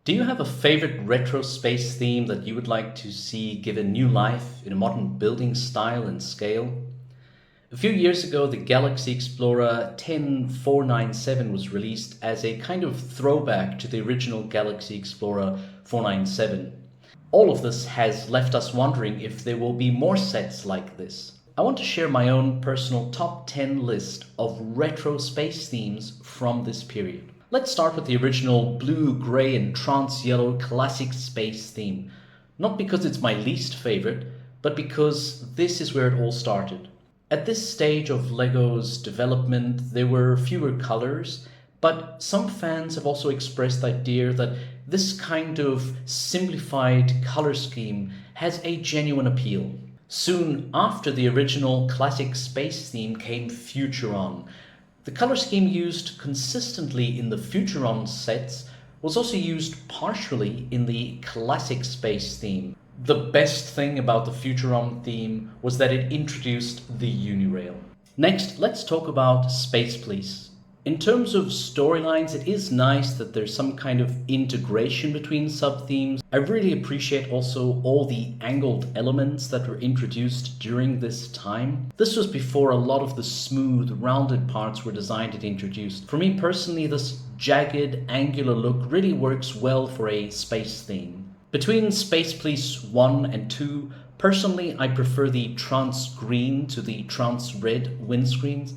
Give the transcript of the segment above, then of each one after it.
Do you have a favorite retro space theme that you would like to see given new life in a modern building style and scale? A few years ago, the Galaxy Explorer 10497 was released as a kind of throwback to the original Galaxy Explorer 497. All of this has left us wondering if there will be more sets like this. I want to share my own personal top 10 list of retro space themes from this period. Let's start with the original blue, grey and trance yellow classic space theme. Not because it's my least favorite, but because this is where it all started. At this stage of LEGO's development, there were fewer colors, but some fans have also expressed the idea that this kind of simplified color scheme has a genuine appeal. Soon after the original classic space theme came Futuron. The color scheme used consistently in the Futuron sets was also used partially in the classic space theme. The best thing about the Futuron theme was that it introduced the Unirail. Next, let's talk about Space Police. In terms of storylines, it is nice that there's some kind of integration between sub-themes. I really appreciate also all the angled elements that were introduced during this time. This was before a lot of the smooth, rounded parts were designed and introduced. For me personally, this jagged, angular look really works well for a space theme. Between Space Police 1 and 2, personally I prefer the trance green to the trance red windscreens.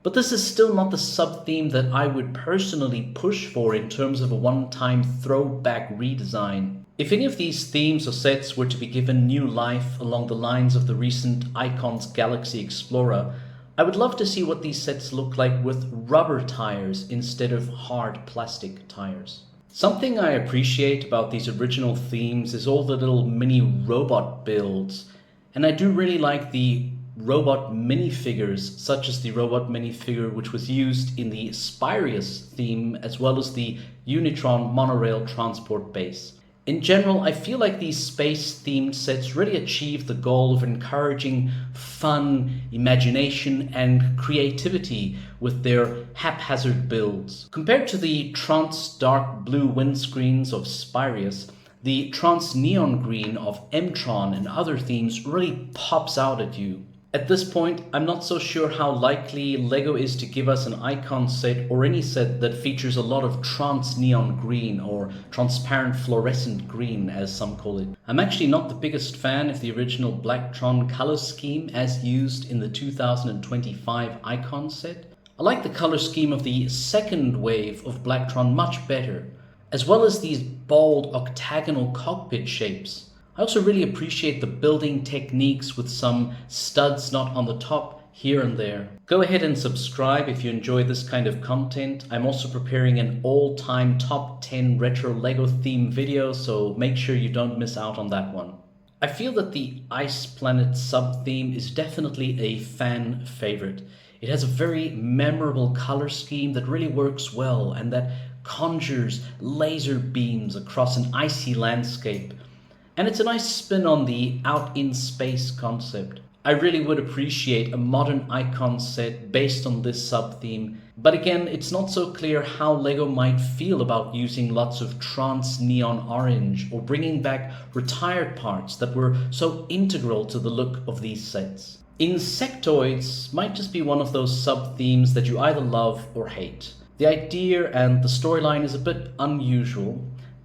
But this is still not the sub-theme that I would personally push for in terms of a one-time throwback redesign. If any of these themes or sets were to be given new life along the lines of the recent Icons Galaxy Explorer, I would love to see what these sets look like with rubber tires instead of hard plastic tires. Something I appreciate about these original themes is all the little mini robot builds, and I do really like the robot minifigures, such as the robot minifigure which was used in the Spirius theme, as well as the Unitron monorail transport base. In general, I feel like these space-themed sets really achieve the goal of encouraging fun, imagination, and creativity with their haphazard builds. Compared to the trance dark blue windscreens of Spirius, the trance neon green of Mtron and other themes really pops out at you. At this point, I'm not so sure how likely LEGO is to give us an icon set or any set that features a lot of trance neon green or transparent fluorescent green, as some call it. I'm actually not the biggest fan of the original Blacktron color scheme as used in the 2025 icon set. I like the color scheme of the second wave of Blacktron much better, as well as these bold octagonal cockpit shapes. I also really appreciate the building techniques with some studs not on the top here and there. Go ahead and subscribe if you enjoy this kind of content. I'm also preparing an all-time top 10 retro LEGO theme video, so make sure you don't miss out on that one. I feel that the Ice Planet sub-theme is definitely a fan favorite. It has a very memorable color scheme that really works well and that conjures laser beams across an icy landscape. And it's a nice spin on the out in space concept. I really would appreciate a modern icon set based on this sub-theme, but again, it's not so clear how LEGO might feel about using lots of trance neon orange or bringing back retired parts that were so integral to the look of these sets. Insectoids might just be one of those sub-themes that you either love or hate. The idea and the storyline is a bit unusual,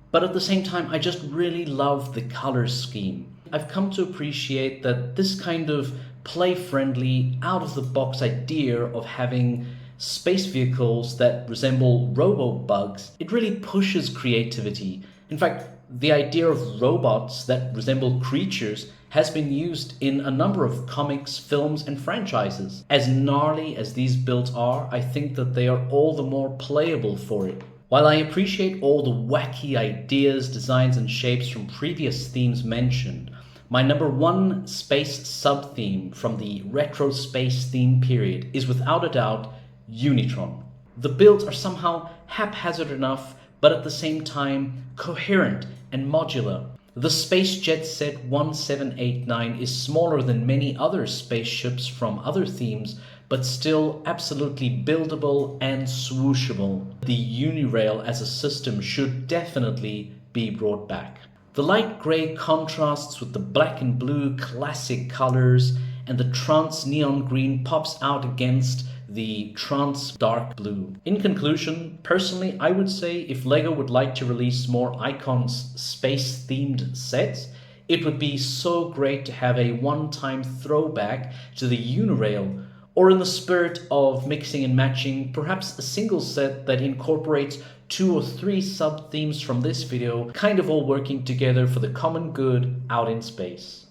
but at the same time, I just really love the color scheme. I've come to appreciate that this kind of play-friendly, out-of-the-box idea of having space vehicles that resemble robo-bugs, it really pushes creativity. In fact, the idea of robots that resemble creatures has been used in a number of comics, films, and franchises. As gnarly as these builds are, I think that they are all the more playable for it. While I appreciate all the wacky ideas, designs, and shapes from previous themes mentioned, my number one space sub-theme from the retro space theme period is without a doubt Unitron. The builds are somehow haphazard enough, but at the same time coherent and modular. The SpaceJet Set 1789 is smaller than many other spaceships from other themes, but still absolutely buildable and swooshable. The Unirail as a system should definitely be brought back. The light grey contrasts with the black and blue classic colors, and the trans neon green pops out against the trans dark blue. In conclusion, personally, I would say if LEGO would like to release more Icons space themed sets, it would be so great to have a one-time throwback to the Unirail, or in the spirit of mixing and matching, perhaps a single set that incorporates 2 or 3 sub-themes from this video, kind of all working together for the common good out in space.